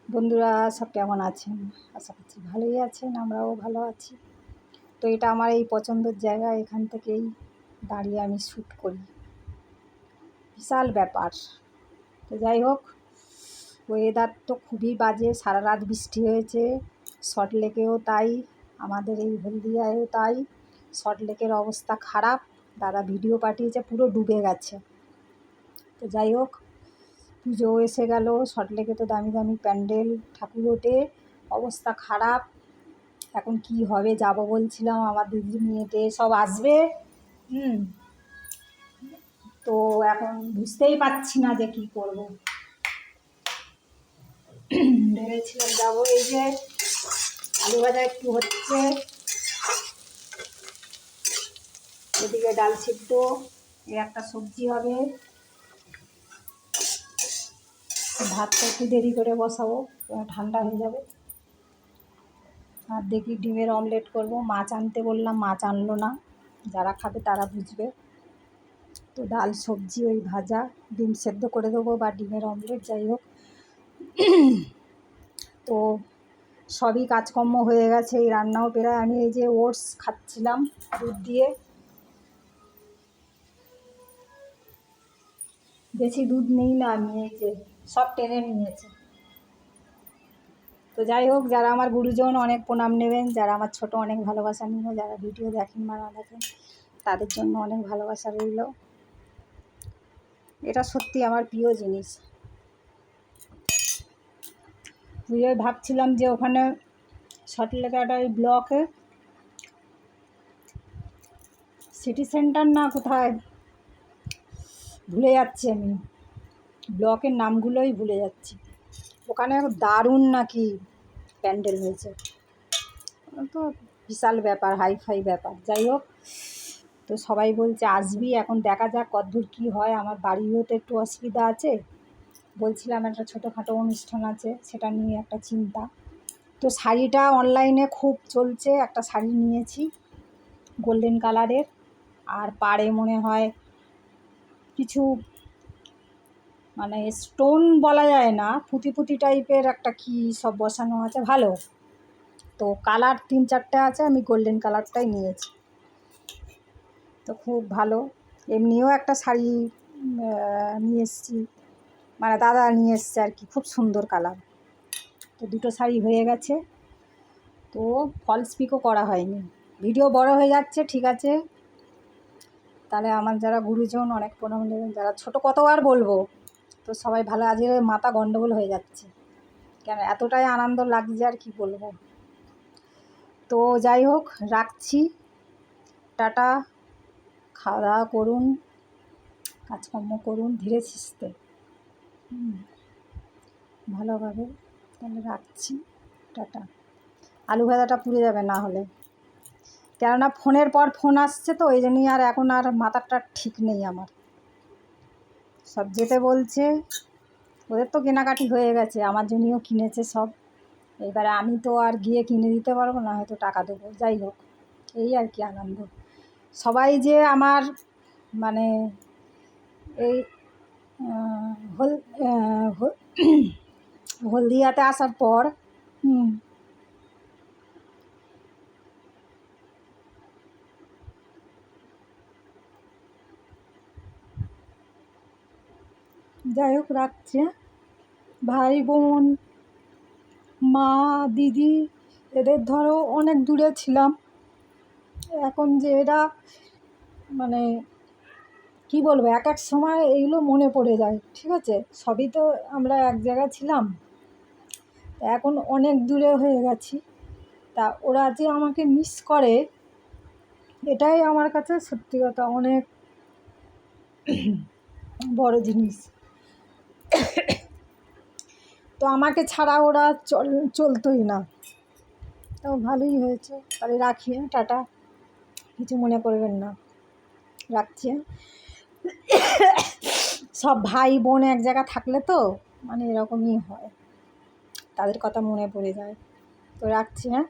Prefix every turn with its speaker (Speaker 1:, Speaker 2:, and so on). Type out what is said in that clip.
Speaker 1: বন্ধুরা সব কেমন আছেন? আশা করছি ভালোই আছেন, আমরাও ভালো আছি। তো এটা আমার এই পছন্দের জায়গা, এখান থেকেই দাঁড়িয়ে আমি শ্যুট করি। বিশাল ব্যাপার। তো যাই হোক, ওয়েদার তো খুবই বাজে, সারা রাত বৃষ্টি হয়েছে। সল্টলেকেও তাই, আমাদের এই হলদিয়ায়ও তাই। সল্টলেকের অবস্থা খারাপ, দাদা ভিডিও পাঠিয়েছে, পুরো ডুবে গেছে। তো যাই হোক, পুজো এসে গেল, সল্টলেকে তো দামি দামি প্যান্ডেল, ঠাকুর ওঠে, অবস্থা খারাপ। এখন কি হবে, যাব বলছিলাম, আমার দিদি মেয়েটে সব আসবে। তো এখন বুঝতেই পারছি না যে কি করব। ভেবেছিলাম যাবো, এই যে আলু ভাজা একটু হচ্ছে, এদিকে ডাল সিদ্ধ, এই একটা সবজি হবে, ভাতটা একটু দেরি করে বসাবো, ঠান্ডা হয়ে যাবে। আর দেখি ডিমের অমলেট করব। মাছ আনতে বললাম, মাছ আনলো না, যারা খাবে তারা বুঝবে। তো ডাল সবজি ওই ভাজা, ডিম সেদ্ধ করে দেবো বা ডিমের অমলেট, যাই হোক। তো সবই কাজকর্ম হয়ে গেছে, এই রান্নাও প্রায়। আমি এই যে ওটস খাচ্ছিলাম দুধ দিয়ে, বেশি দুধ নেই না আমি, এই যে সব টেনে নিয়েছে। তো যাই হোক, যারা আমার গুরুজন অনেক প্রণাম নেবেন, যারা আমার ছোট অনেক ভালোবাসা নিল, যারা ভিডিও দেখেন বা না দেখেন তাদের জন্য অনেক ভালোবাসা রইল। এটা সত্যি আমার প্রিয় জিনিস। পুজোয় ভাবছিলাম যে ওখানে সল্টলেকের ওই ব্লকে সিটি সেন্টার না কোথায়, ভুলে যাচ্ছি আমি, ব্লকের নামগুলোই ভুলে যাচ্ছি। ওখানে দারুণ নাকি প্যান্ডেল হয়েছে, তো বিশাল ব্যাপার, হাইফাই ব্যাপার। যাই হোক, তো সবাই বলছে আসবি, এখন দেখা যাক কতদূর কী হয়। আমার বাড়িও তো একটু অসুবিধা আছে, বলছিলাম একটা ছোটোখাটো অনুষ্ঠান আছে, সেটা নিয়ে একটা চিন্তা। তো শাড়িটা অনলাইনে খুব চলছে, একটা শাড়ি নিয়েছি গোল্ডেন কালারের, আর পাড়ে মনে হয় কিছু মানে স্টোন বলা যায় না, পুঁতি পুঁতি টাইপের একটা কি সব বসানো আছে, ভালো। তো কালার 3-4টে আছে, আমি গোল্ডেন কালারটাই নিয়েছি। তো খুব ভালো। এমনিও একটা শাড়ি নিয়ে এসেছি, মানে দাদা নিয়ে এসছে আর কি, খুব সুন্দর কালার। তো দুটো শাড়ি হয়ে গেছে। তো ফলস পিকও করা হয়নি, ভিডিও বড় হয়ে যাচ্ছে, ঠিক আছে। তাহলে আমার যারা গুরুজন অনেক প্রণাম নেবেন, যারা ছোট কতবার বলবো। তো সবাই ভালো, আজকে মাথা গন্ডগোল হয়ে যাচ্ছে, কেন এতটাই আনন্দ লাগছে আর কি বলবো। তো যাই হোক, রাখছি, টাটা। খাওয়া দাওয়া করুন, কাজকর্ম করুন ধীরে সুস্থে, ভালোভাবে। তাহলে রাখছি, টাটা। আলু ভাজাটা পুড়ে যাবে না হলে, কেননা ফোনের পর ফোন আসছে, তো এই জন্যই আর এখন আর মাথাটা ঠিক নেই আমার। সব যেতে বলছে, ওদের তো কেনাকাটি হয়ে গেছে, আমার জন্যও কিনেছে সব। এবারে আমি তো আর গিয়ে কিনে দিতে পারবো না, হয়তো টাকা দেবো। যাই হোক, এই আর কি আনন্দ। সবাই যে আমার মানে এই হলদিয়াতে আসার পর যাই হোক, রাখছে। ভাই বোন, মা, দিদি, এদের ধরো অনেক দূরে ছিলাম, এখন যে এরা মানে কি বলবো, এক এক সময় এইগুলো মনে পড়ে যায়, ঠিক আছে। সবই তো আমরা এক জায়গায় ছিলাম, এখন অনেক দূরে হয়ে গেছি। তা ওরা যে আমাকে মিস করে, এটাই আমার কাছে সত্যি কথা অনেক বড় জিনিস। তো আমাকে ছাড়া ওরা চলতোই না। তো ভালোই হয়েছে, তাহলে রাখি, টাটা। কিছু মনে করবেন না, রাখছি। সব ভাই বোন এক জায়গা থাকলে তো মানে এরকমই হয়, তাদের কথা মনে পড়ে যায়। তো রাখছি, হ্যাঁ।